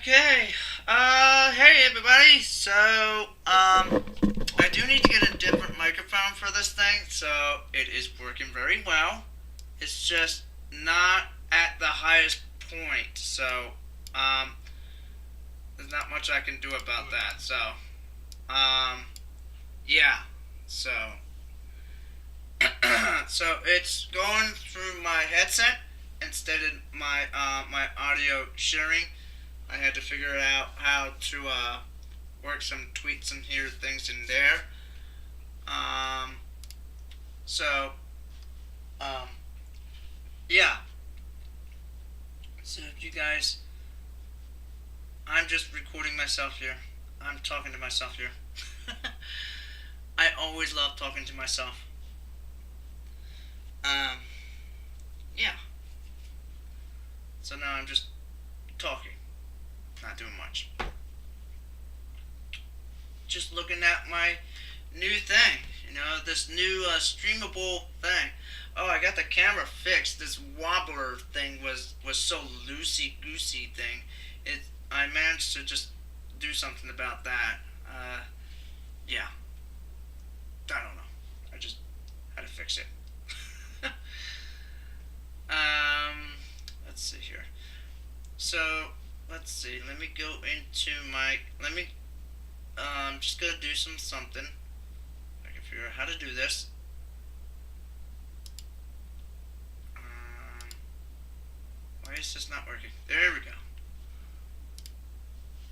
Okay. Hey everybody. I do need to get a different microphone for this thing, so it is working very well. It's just not at the highest point, so, um, there's not much I can do about that. Um, yeah. So, so it's going through my headset instead of my audio sharing. I had to figure out how to, work some tweets and here things in there. Um, so, um, yeah. So if you guys, I'm just recording myself here. I'm talking to myself here. I always love talking to myself. Um, yeah. So now I'm just talking, not doing much. Just looking at my new thing. This new streamable thing. Oh, I got the camera fixed. This wobbler thing was so loosey goosey thing. It I managed to just do something about that. Yeah, I don't know. I just had to fix it. um, let's see here. So let's see. Let me go into my. Let me. Just gonna do something. I can figure out how to do this. Um, why is this not working? There we go.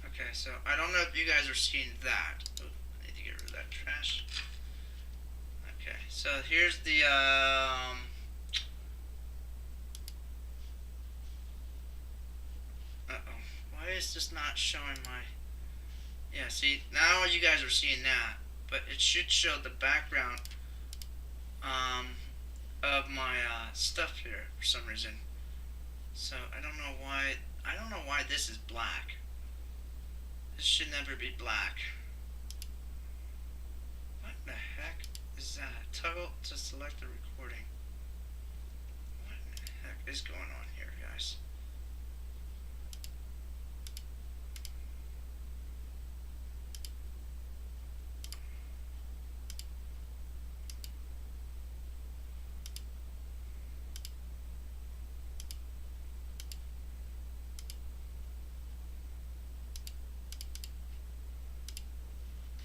Okay, so I don't know if you guys are seeing that. Oh, I need to get rid of that trash. Okay, so here's the uh-oh. Why is this not showing my... Yeah, see, now you guys are seeing that, but it should show the background um of my stuff here for some reason. So I don't know why this is black. This should never be black. What the heck is that? Toggle to select the recording. What the heck is going on here, guys?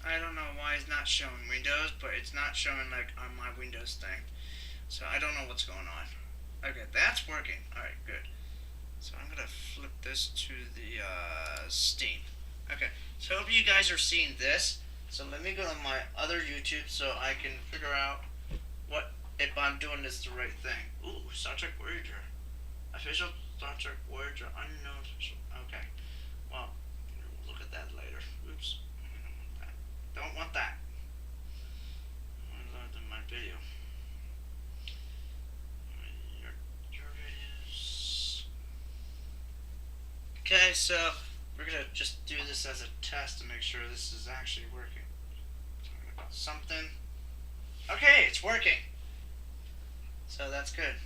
I don't know why it's not showing Windows, but it's not showing like on my Windows thing. So I don't know what's going on. Okay, that's working. Alright, good. So I'm gonna flip this to the Steam. Okay, so hope you guys are seeing this. So let me go to my other YouTube so I can figure out what if I'm doing this the right thing. Ooh, Star Trek Voyager. Official Star Trek Voyager unknown official. Okay. Well, we'll look at that later. Oops. Don't want that. I load in my video. Your videos. Okay, so we're gonna just do this as a test to make sure this is actually working. Talking about something. Okay, it's working. So that's good.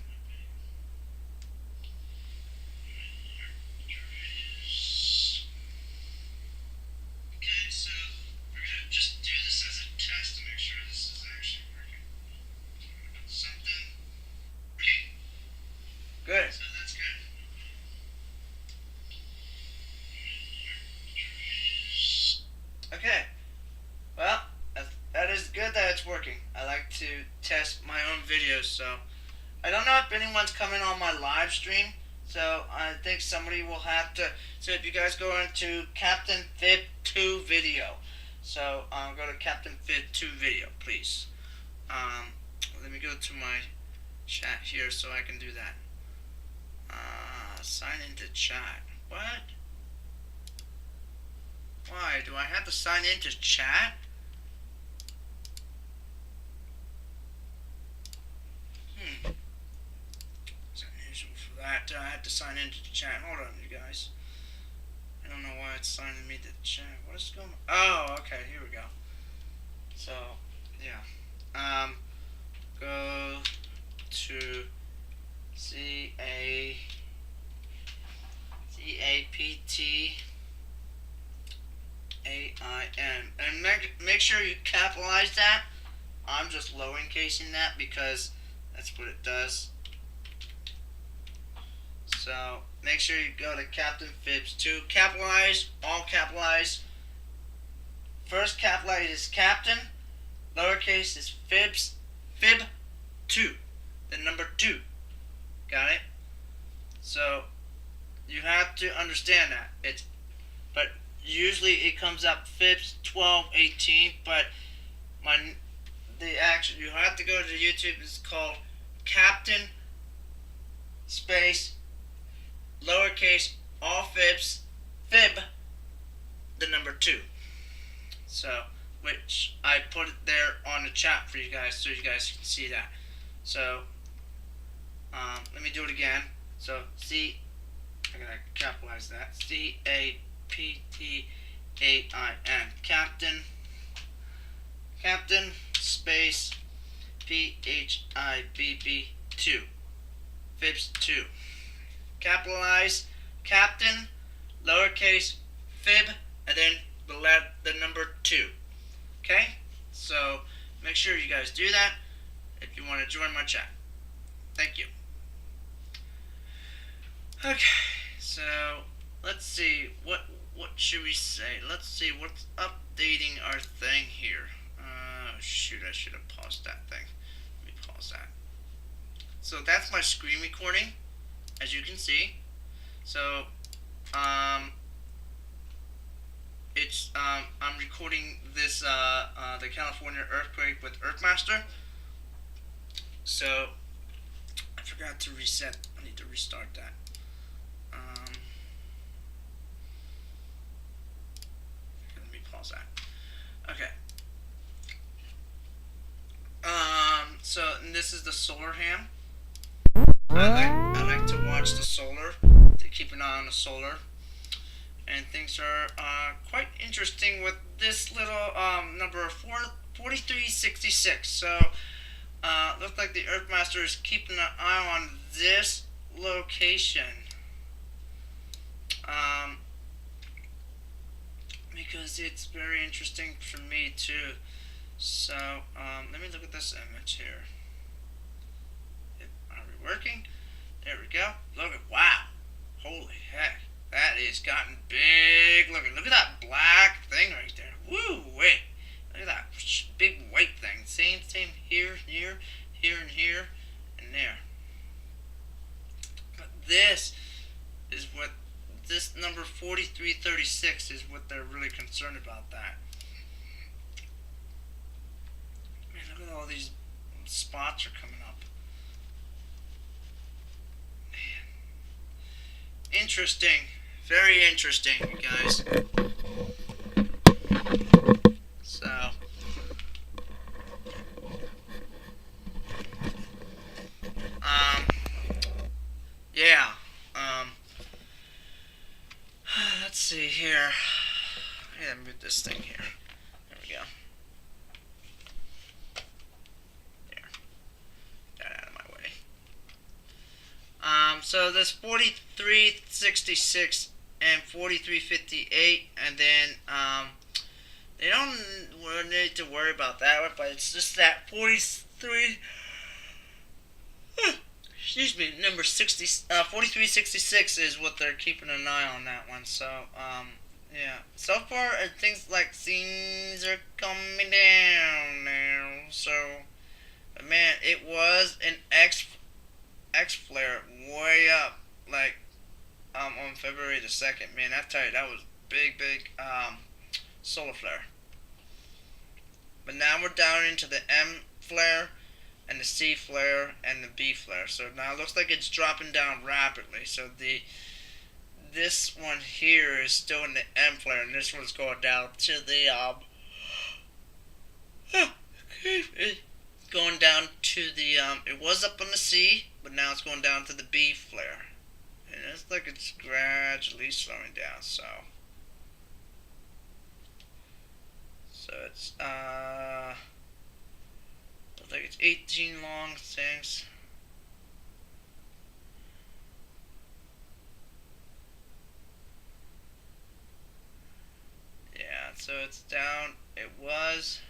Okay, so we're gonna just do this as a test to make sure this is actually working. Talking about something. Okay. Good. So that's good. Okay. Well, that is good that it's working. I like to test my own videos, so I don't know if anyone's coming on my live stream, so I think somebody will have to. So if you guys go into Captain Fib 2 video, so go to Captain Fib 2 video, please. Let me go to my chat here so I can do that. Sign into chat. What? Why do I have to sign into chat? It's unusual for that. I had to sign into the chat. Hold on, you guys. I don't know why it's signing me to the chat. What is going on? Oh, okay. Here we go. So, yeah. Go to CAPT A-I-N. And make sure you capitalize that. I'm just lowercasing that because that's what it does. So make sure you go to Captain Fibs 2. Capitalize, all capitalize. First capitalize is Captain. Lowercase is Fibs. Fib 2. The number 2. Got it? So you have to understand that. But usually it comes up Fibs 1218, but you have to go to YouTube. It's called Captain space lowercase all fibs fib the number 2. So which I put it there on the chat for you guys so you guys can see that. So let me do it again. So I'm gonna capitalize that. Captain. Captain space PHIBB 2. Fibs 2. Capitalize Captain, lowercase fib, and then the number 2. Okay? So make sure you guys do that if you want to join my chat. Thank you. Okay, so let's see, what should we say? Let's see what's updating our thing here. Shoot, I should have paused that thing. Let me pause that. So that's my screen recording, as you can see. So I'm recording this the California earthquake with Earthmaster. So I forgot to reset. I need to restart that. Let me pause that. Okay. So this is the solar ham. I like to watch the solar, to keep an eye on the solar, and things are quite interesting with this little number 4366. So looks like the Earthmaster is keeping an eye on this location, because it's very interesting for me too. So let me look at this image here. Are we working? There we go. Look at, wow, holy heck, that is gotten big looking. Look at that black thing right there. Woo wait, look at that big white thing. Same here, here, and here, and there. But this is what this number 4336 is what they're really concerned about. That. Man, look at all these spots are coming up. Man. Interesting. Very interesting, you guys. So yeah. Let's see here. I gotta move this thing here. There we go. There. Get out of my way. So there's 4366 and 4358, and then they don't need to worry about that one, but it's just that 43. Excuse me, number 4366 is what they're keeping an eye on, that one. So yeah. So far, things like things are coming down now. So, but man, it was an X flare way up, like on February the 2nd. Man, I tell you, that was big solar flare. But now we're down into the M flare and the C flare and the B flare. So now it looks like it's dropping down rapidly. So this one here is still in the M flare, and this one's going down to the going down to the it was up on the C, but now it's going down to the B flare. And it's like it's gradually slowing down. So it's looks like it's 18 long things. Yeah, it's it's down. It was.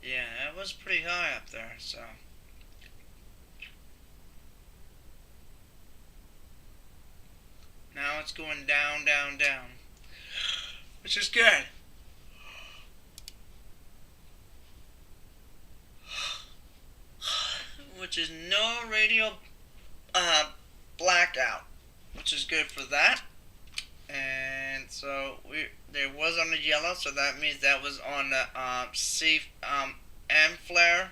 Yeah, it was pretty high up there, so. Now it's going down, down, down. Which is good. Which is no radio blackout. Which is good for that. And so there was on the yellow, so that means that was on the C M flare.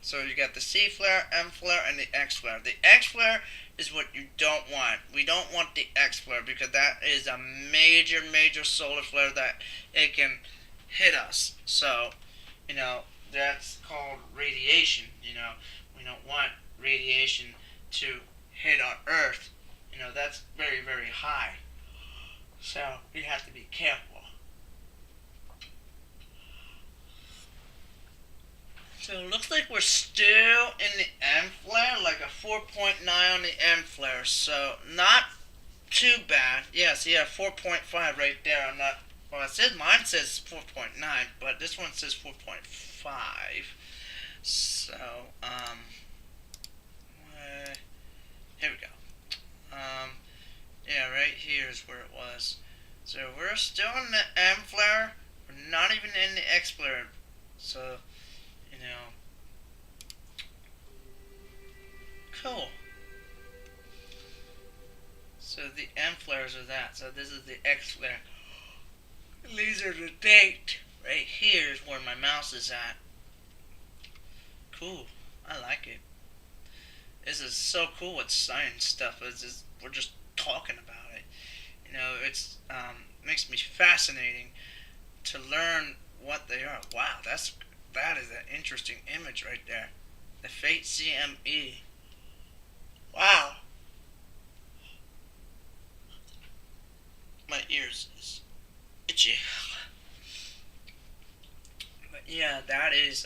So you got the C flare, M flare, and the X flare. The X flare is what you don't want. We don't want the X flare because that is a major, major solar flare that it can hit us. So, that's called radiation. We don't want radiation to hit our Earth. That's very, very high. So you have to be careful. So it looks like we're still in the M flare, like a 4.9 on the M flare. So not too bad. Yes, yeah, 4.5 right there. I'm not. Well, mine says 4.9, but this one says 4.5. So here we go. Yeah, right here is where it was. So we're still in the M flare. We're not even in the X flare. So, cool. So the M flares are that. So this is the X flare. These are the date. Right here is where my mouse is at. Cool. I like it. This is so cool with science stuff. We're just talking about it. It's makes me fascinating to learn what they are. Wow, that is an interesting image right there. The Fate CME. Wow. My ears is itchy. But yeah, that is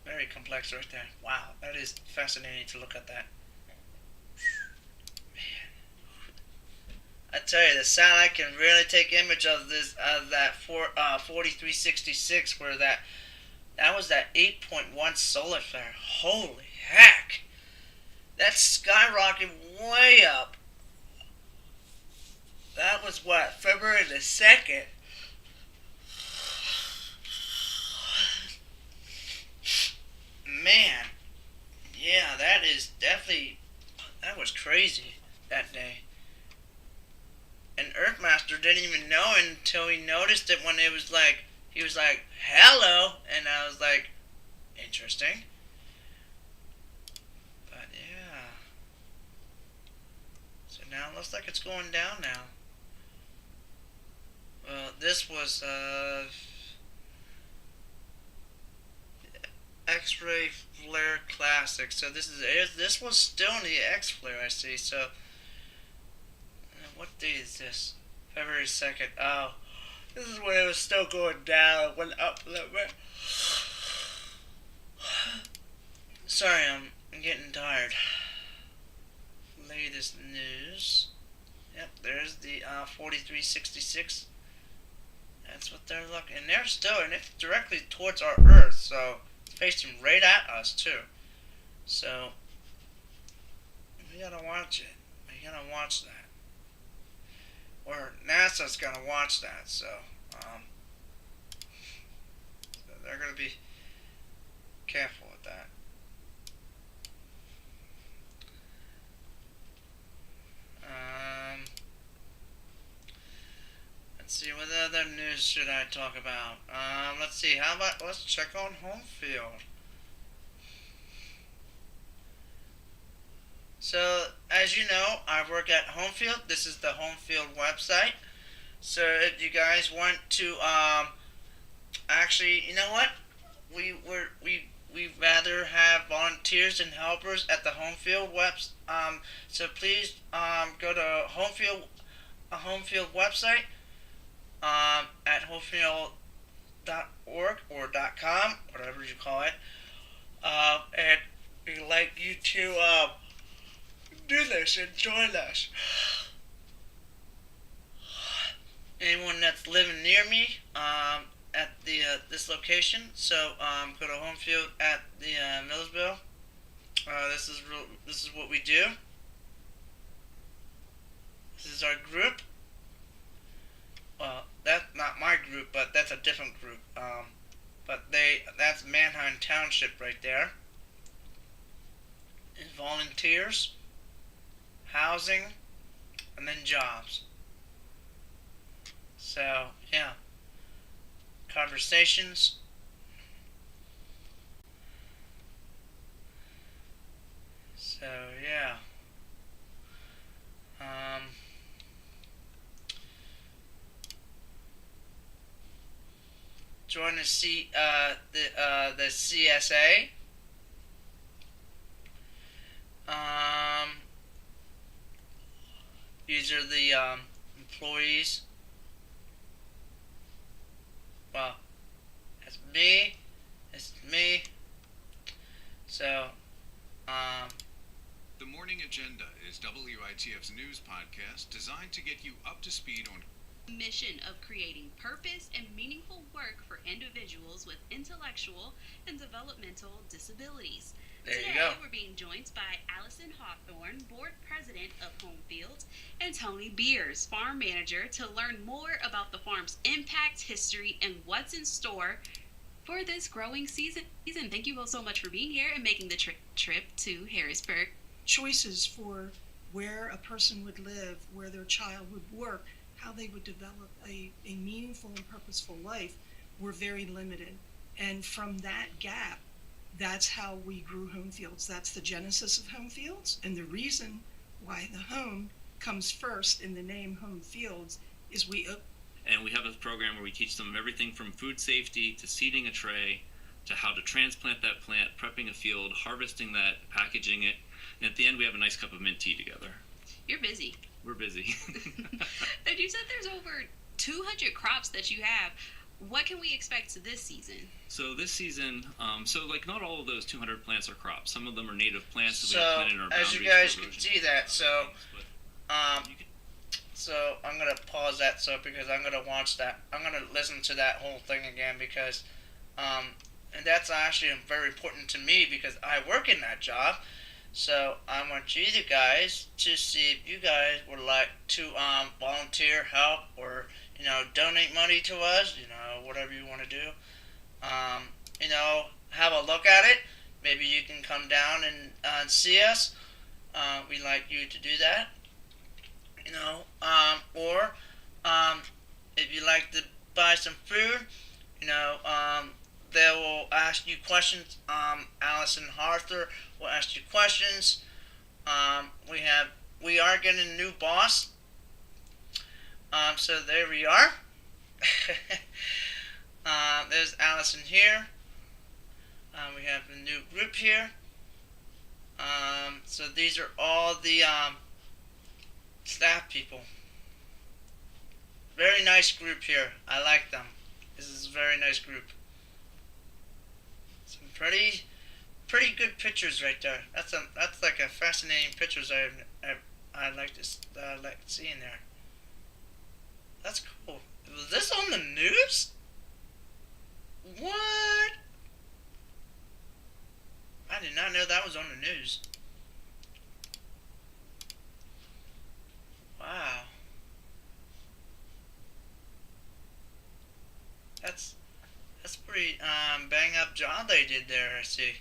very complex right there. Wow, that is fascinating to look at that. I tell you, the satellite can really take image of that 4366, where that was that 8.1 solar flare. Holy heck! That skyrocketed way up. That was what, February the 2nd? Man, yeah, that was crazy that day. And Earthmaster didn't even know until he noticed it when he was like, hello, and I was like, interesting. But yeah. So now it looks like it's going down now. Well, this was, X-ray flare classic. So this was still in the X flare, I see. So what day is this? February 2nd. Oh, this is when it was still going down. It went up a little bit. Sorry, I'm getting tired. Latest news. Yep, there's the 4366. That's what they're looking. And they're still, and it's directly towards our Earth, so it's facing right at us too. So we gotta watch it. We gotta watch that. Or NASA's gonna watch that, so they're gonna be careful with that. Let's see, what other news should I talk about? Let's see, let's check on Home Field. So, as you know, I work at Home Field. This is the Home Field website. So, if you guys want to, actually, you know what? We'd rather have volunteers and helpers at the Home Field webs. So please, go to Home Field website, at homefield.org or .com, whatever you call it. And we'd like you to, do this and join us. anyone that's living near me at the this location. So go to Homefield at the Millersville. This is what we do. This is our group. Well, that's not my group, but that's a different group. But that's Manheim Township right there. And volunteers, housing, and then jobs. So yeah, conversations. So yeah. Um, Join the CSA. Um, these are the employees. Well, it's me. It's me. So, The Morning Agenda is WITF's news podcast designed to get you up to speed on mission of creating purpose and meaningful work for individuals with intellectual and developmental disabilities. there Today, you go. we're being joined by Allison Hawthorne, Board President of Homefield, and Tony Beers, Farm Manager, to learn more about the farm's impact, history, and what's in store for this growing season. Thank you all so much for being here and making the trip to Harrisburg. Choices for where a person would live, where their child would work, how they would develop a meaningful and purposeful life were very limited. And from that gap, that's how we grew Homefields. That's the genesis of Homefields. And the reason why the home comes first in the name Homefields is and we have a program where we teach them everything from food safety to seeding a tray to how to transplant that plant, prepping a field, harvesting that, packaging it, and at the end we have a nice cup of mint tea together. You're busy. We're busy. And you said there's over 200 crops that you have. What can we expect this season? So this season, like not all of those 200 plants are crops. Some of them are native plants that we So have planted in our as boundaries. you guys for can erosion see that, so you can, so I'm gonna pause that because I'm gonna watch that. I'm gonna listen to that whole thing again because, and that's actually very important to me because I work in that job. So I want you guys to see if you guys would like to volunteer, help, or donate money to us. Whatever you want to do. Have a look at it. Maybe you can come down and see us. We'd like you to do that. Or if you like to buy some food, they will ask you questions. Allison Harther will ask you questions. We are getting a new boss. So there we are. There's Allison here. We have a new group here. So these are all the staff people. Very nice group here. I like them. This is a very nice group. Some pretty good pictures right there. That's like a fascinating pictures I like seeing there. That's cool. Was this on the news? What? I did not know that was on the news. Wow. That's pretty bang up job they did there, I see.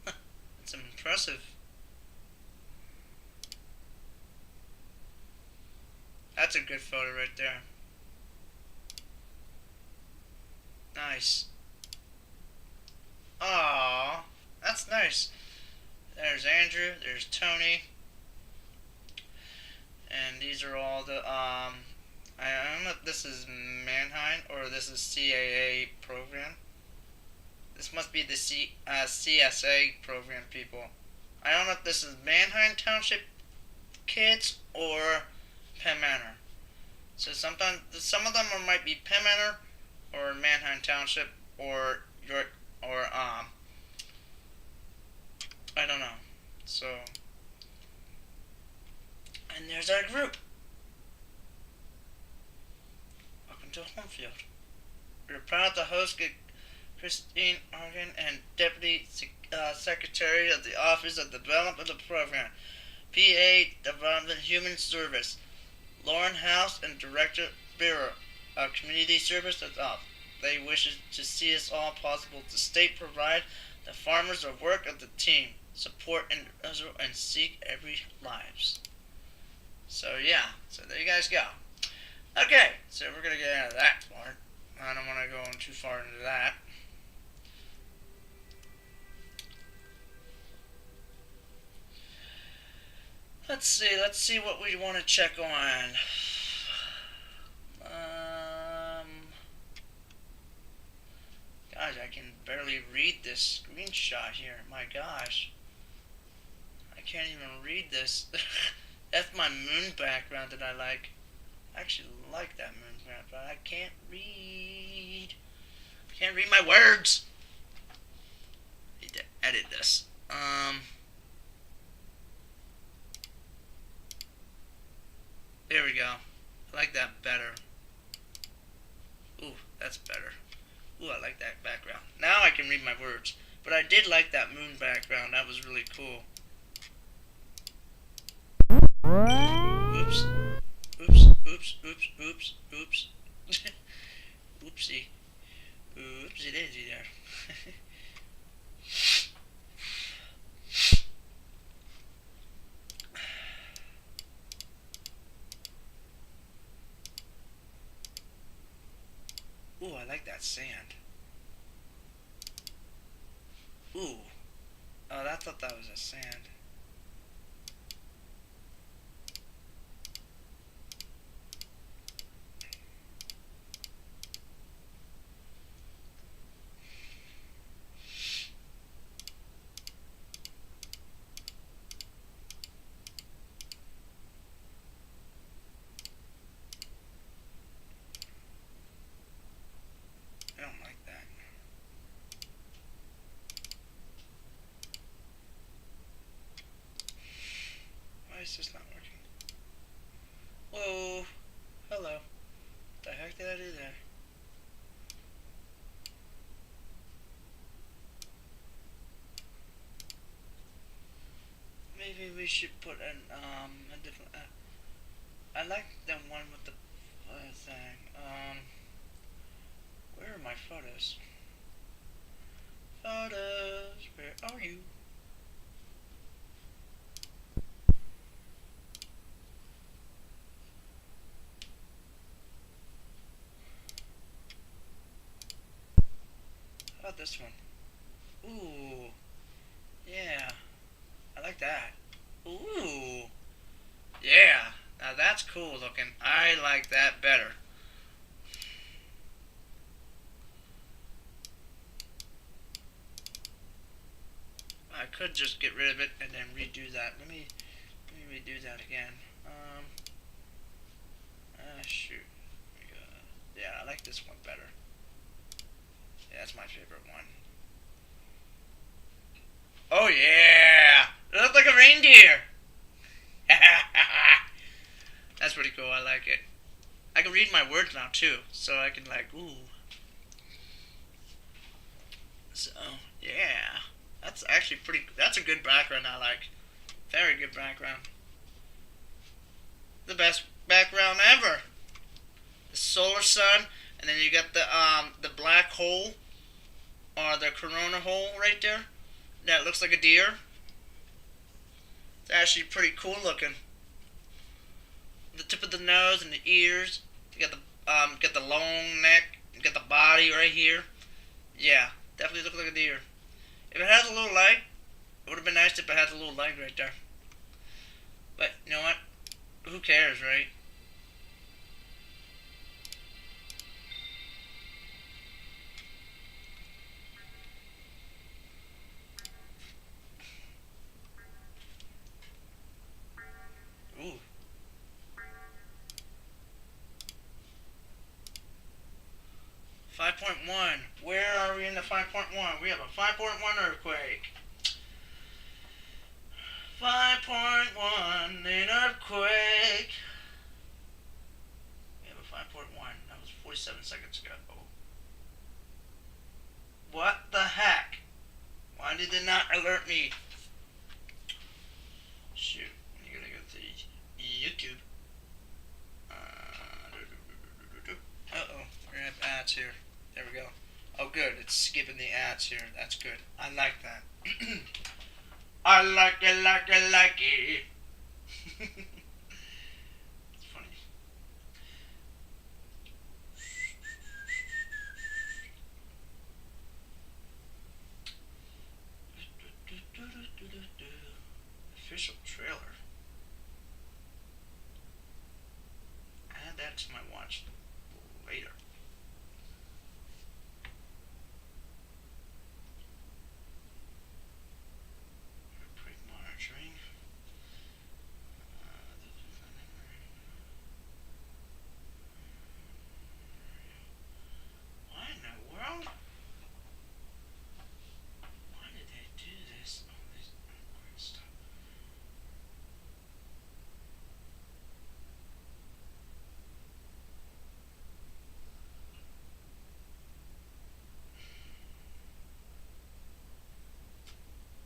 That's impressive. That's a good photo right there. Nice. Aww, that's nice. There's Andrew, there's Tony, and these are all the I don't know if this is Manheim or this is CAA program. This must be the CSA program people. I don't know if this is Manheim Township kids or Penn Manor. So sometimes some of them might be Penn Manor or Manheim Township or York or I don't know. So and there's Here's our group. Welcome to Homefield. We're proud to host Christine Argan and Deputy Secretary of the Office of Development of the Program, PA Development Human Service, Lauren House, and Director Bureau of Community Service of They wish to see us all possible to state provide the farmers of work of the team, support and seek every lives. So yeah, so there you guys go. Okay, so we're gonna get out of that part. I don't want to go on too far into that. Let's see what we want to check on. Guys, I can barely read this screenshot here. My gosh. I can't even read this. That's my moon background that I like. I actually like that moon background, but I can't read. I can't read my words. I need to edit this. There we go. I like that better. Ooh, that's better. Ooh, I like that background. Now I can read my words. But I did like that moon background. That was really cool. Oops. Oops, oops, oops, oops, oops. Oopsie. Oopsie daisy there. Ooh, I like that sand. Ooh. Oh, I thought that was a sand. I don't like that. Why is this not working? Whoa. Hello. What the heck did I do there? Maybe we should put a different. I like the one with the thing. Where are my photos? Photos, where are you? How about this one? Ooh, yeah, I like that. Ooh, yeah, now that's cool looking. I like that better. I could just get rid of it and then redo that. Let me redo that again. Shoot. Yeah, I like this one better. Yeah, that's my favorite one. Oh yeah! It looks like a reindeer! That's pretty cool, I like it. I can read my words now too, so I can like, ooh. So, yeah. That's actually that's a good background I like. Very good background. The best background ever. The solar sun, and then you got the black hole, or the corona hole right there. That looks like a deer. It's actually pretty cool looking. The tip of the nose and the ears. You got the long neck. You got the body right here. Yeah, definitely looks like a deer. If it has a little leg, it would have been nice if it had a little leg right there. But you know what? Who cares, right? Ooh. .1. Where are we in the 5.1? We have a 5.1 earthquake. 5.1, an earthquake. We have a 5.1. That was 47 seconds ago. What the heck? Why did it not alert me? Shoot, you gotta go to YouTube. Uh-oh, we're gonna have ads here. There we go. Oh good, it's skipping the ads here. That's good. I like that. I like it, like it, like it. It's funny. Official trailer. Add that to my watch later. Earthquake monitoring. What in the world? Why did they do this? All this earthquake stuff.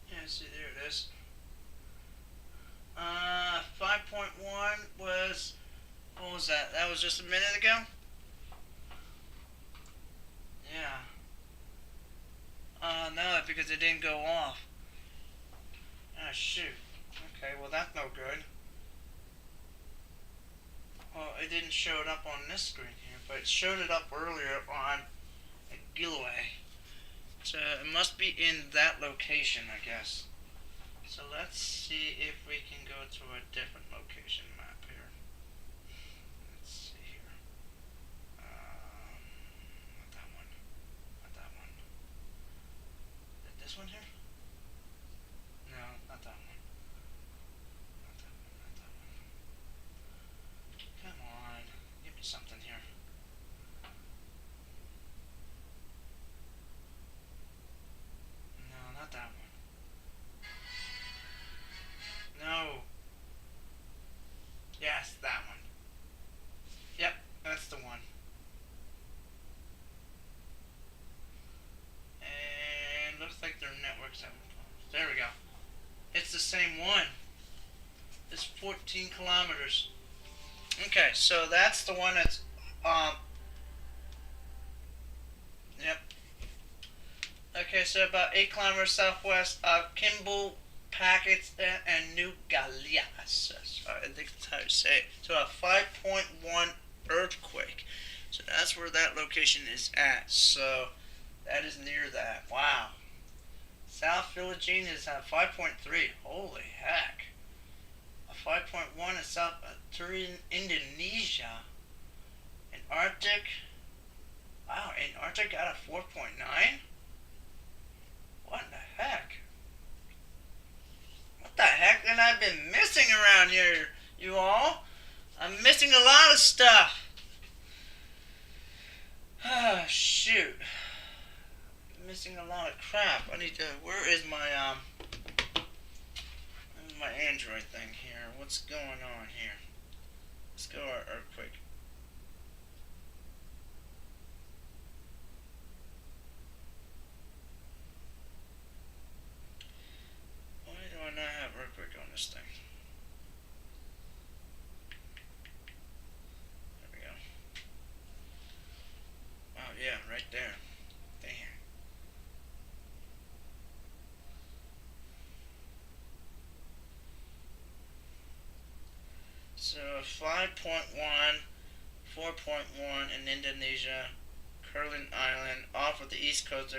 Yeah, see, there it is. 5.1 was, what was that? That was just a minute ago? Yeah. No, because it didn't go off. Ah, shoot. Okay, well that's no good. Well, it didn't show it up on this screen here, but it showed it up earlier on Gilaway. So it must be in that location, I guess. So let's see if we can go to a different location map here. Let's see here. Not that one. Not that one. Is it this one here? No, not that one. Not that one, not that one. Come on. Give me something here. No, not that one. No. Yes, that one. Yep, that's the one. And looks like their network's having problems. There we go. It's the same one. It's 14 kilometers. Okay, so that's the one that's yep. Okay, so about 8 kilometers southwest of Kimball, Packets, and New Galias. I think that's how you say it. So a 5.1 earthquake. So that's where that location is at. So that is near that. Wow. South Philippines is at 5.3. Holy heck. A 5.1 in South Indonesia. Antarctic. Wow, Antarctic got a 4.9? What in the heck? What the heck have I been missing around here, you all? I'm missing a lot of stuff. Ah, shoot. I'm missing a lot of crap. I need to, where is my Android thing here? What's going on here? Let's go to our earthquake. Why do I not have earthquake on this thing? There we go. Wow, yeah, right there. Damn. So 5.1, 4.1 in Indonesia, Kurland Island, off of the east coast.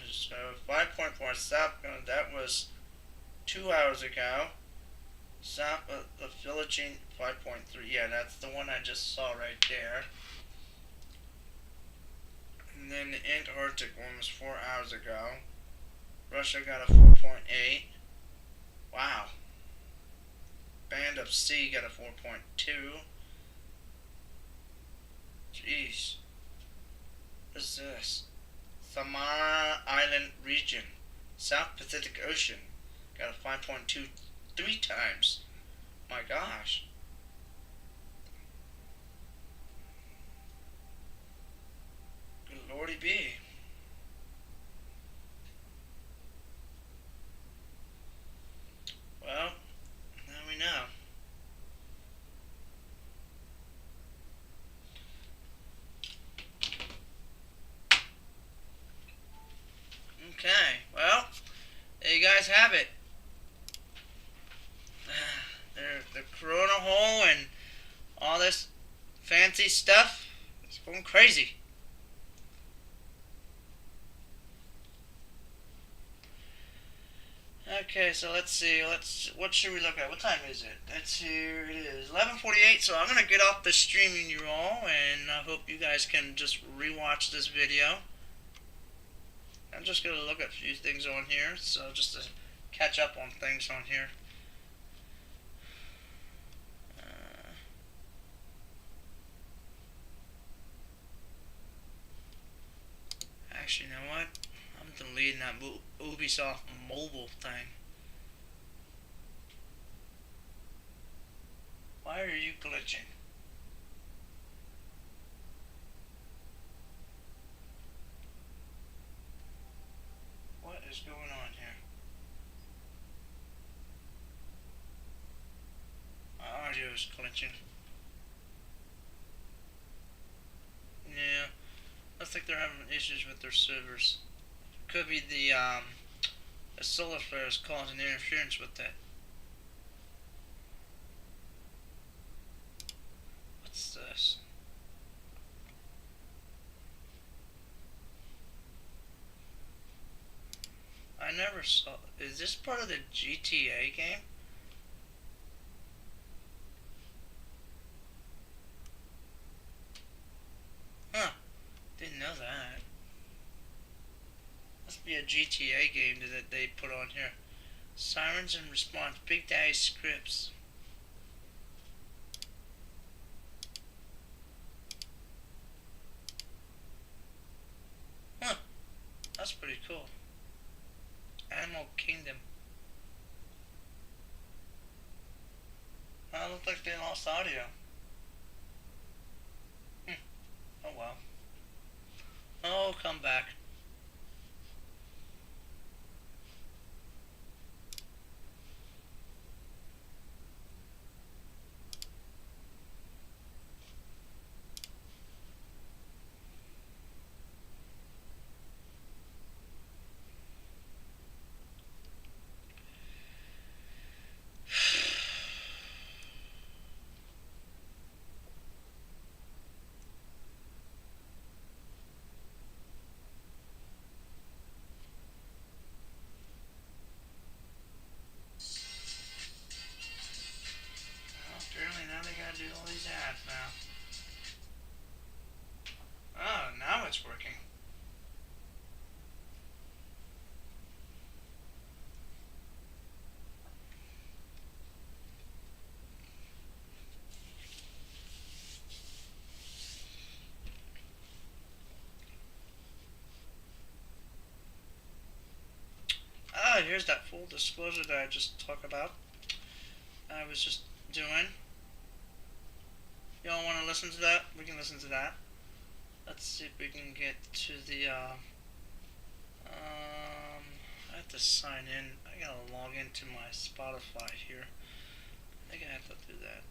So 5.4 south. That was 2 hours ago. South of the Philippines, 5.3. Yeah, that's the one I just saw right there. And then the Antarctic one was 4 hours ago. Russia got a 4.8. Wow. Band of Sea got a 4.2. Jeez. What is this? Samar Island region, South Pacific Ocean, got a 5.23. 3 times. My gosh. Good lordy be. Well, now we know. Okay, well, there you guys have it. The Corona hole and all this fancy stuff is going crazy. Okay, so let's see. What should we look at? What time is it? Here it is 11:48. So I'm gonna get off the streaming, you all, and I hope you guys can just rewatch this video. I'm just gonna look at a few things on here, so just to catch up on things on here. Actually, you know what? I'm deleting that Ubisoft mobile thing. Why are you glitching? What is going on here? My audio is glitching. Yeah, looks like they're having issues with their servers. Could be the solar flares causing interference with that. What's this? I never saw. Is this part of the GTA game? Huh. Didn't know that. Must be a GTA game that they put on here. Sirens in response. Big Daddy scripts. Huh. That's pretty cool. Animal Kingdom. Well, it looked like they lost audio. Oh well. Oh, come back. Apparently now they gotta do all these ads now. Oh, now it's working. Ah, here's that full disclosure that I just talked about. I was just doing. Y'all want to listen to that? We can listen to that. Let's see if we can get to the, I have to sign in. I gotta log into my Spotify here. I think I have to do that.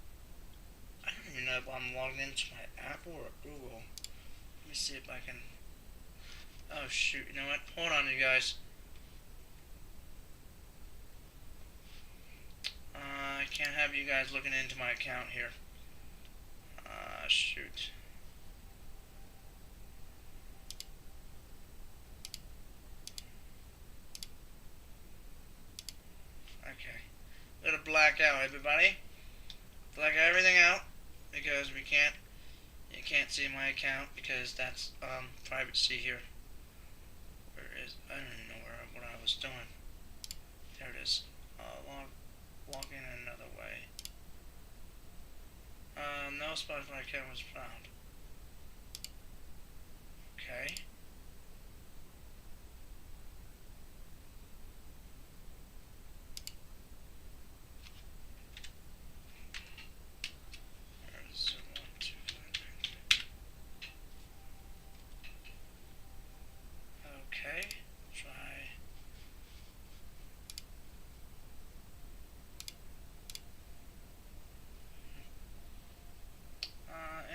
I don't even know if I'm logged into my Apple or Google. Let me see if I can. Oh shoot, you know what? Hold on, you guys. I can't have you guys looking into my account here. Shoot. Okay. Let it black out, everybody. Black everything out because you can't see my account because that's privacy here. Where is? I don't even know what I was doing. There it is. Log in another way. No Spotify account was found. Okay.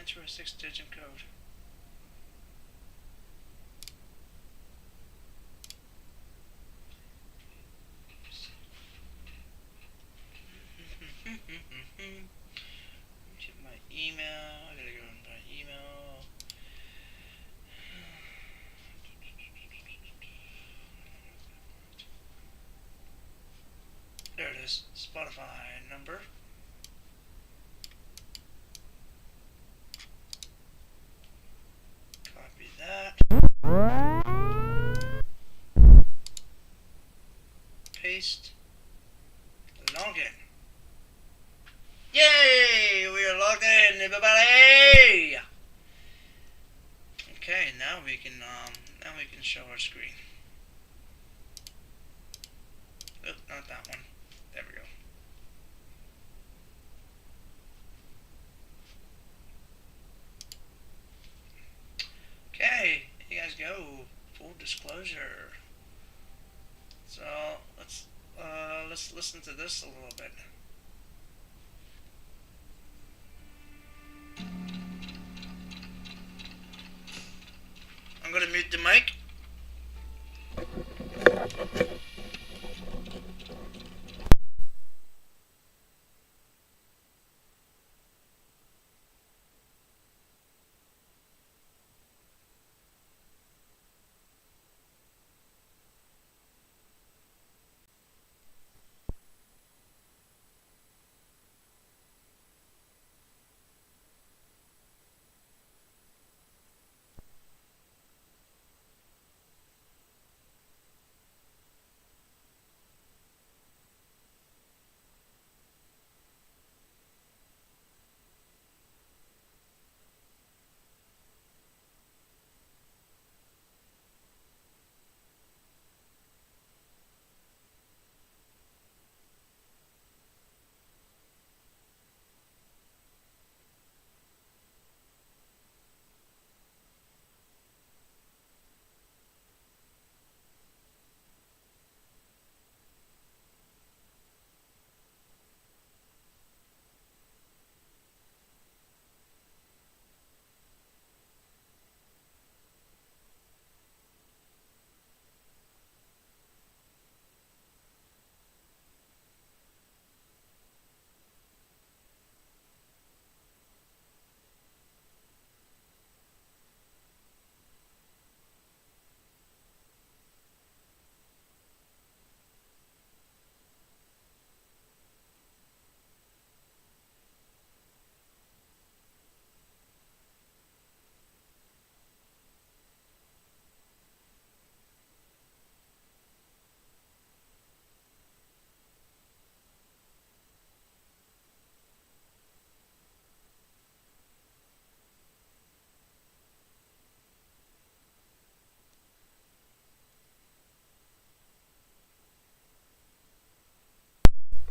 Enter a 6-digit code. Check my email. I gotta go in my email. There it is. Spotify number. Copy that. Paste. Login. Yay! We are logged in, everybody. Okay, now we can show our screen. Oh, not that one. There we go. Okay, here you guys go. Full disclosure. So let's listen to this a little bit. I'm gonna mute the mic.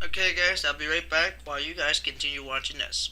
Okay guys, I'll be right back while you guys continue watching this.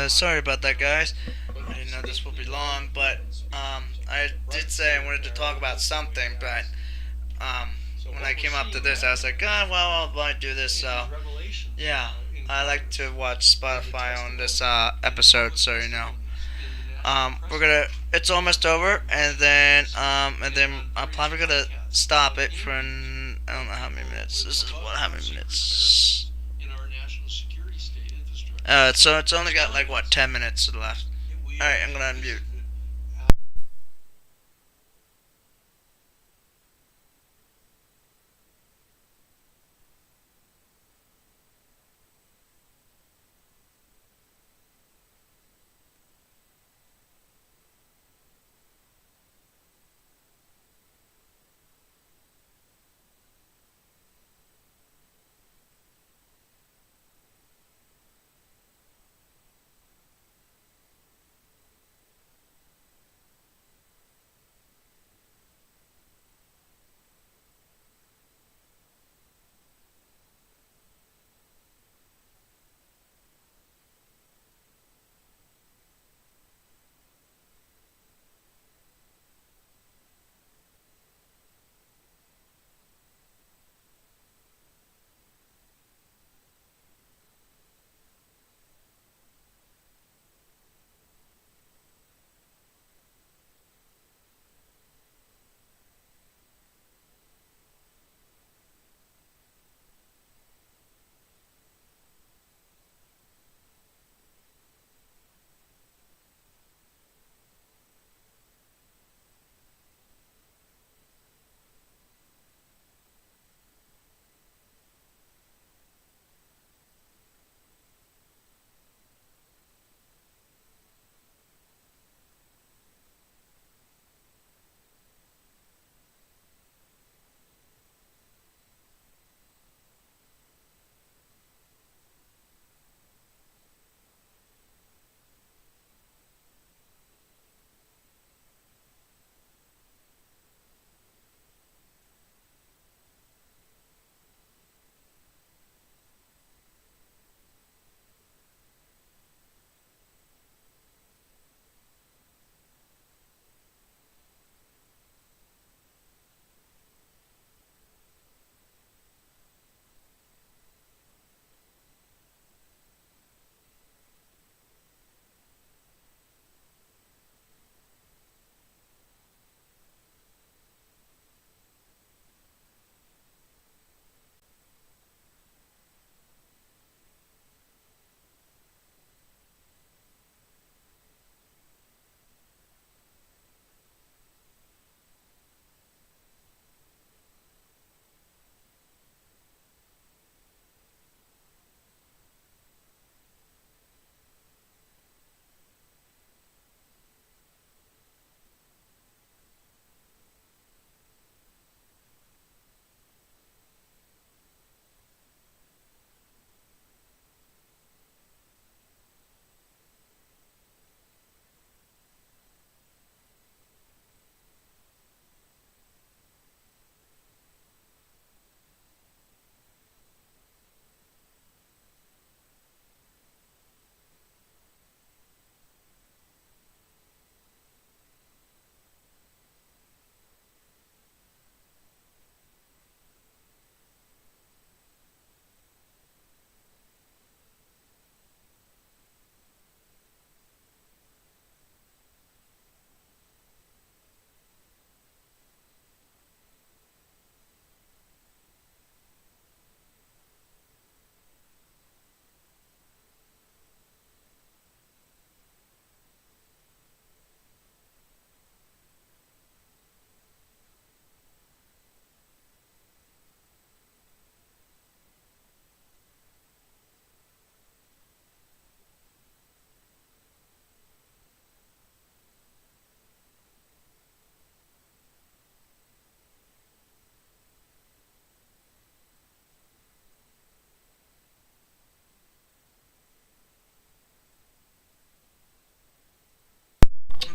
Sorry about that, guys. I didn't know this would be long, but I did say I wanted to talk about something, but when I came up to this, I was like, well, I might do this. So yeah, I like to watch Spotify on this episode, so you know. It's almost over, and then I'm probably gonna stop it for I don't know how many minutes. This is what, how many minutes? So it's only got like what 10 minutes left. All right, I'm gonna unmute.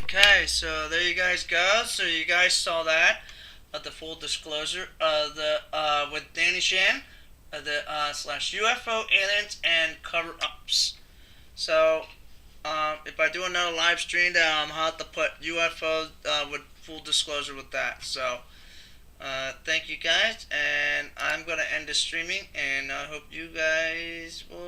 Okay, so there you guys go. So you guys saw that. The full disclosure, the with Danny Shan, the slash UFO aliens and cover ups. So if I do another live stream, then I'll have to put UFOs with full disclosure with that. So, thank you guys, and I'm gonna end the streaming, and I hope you guys will.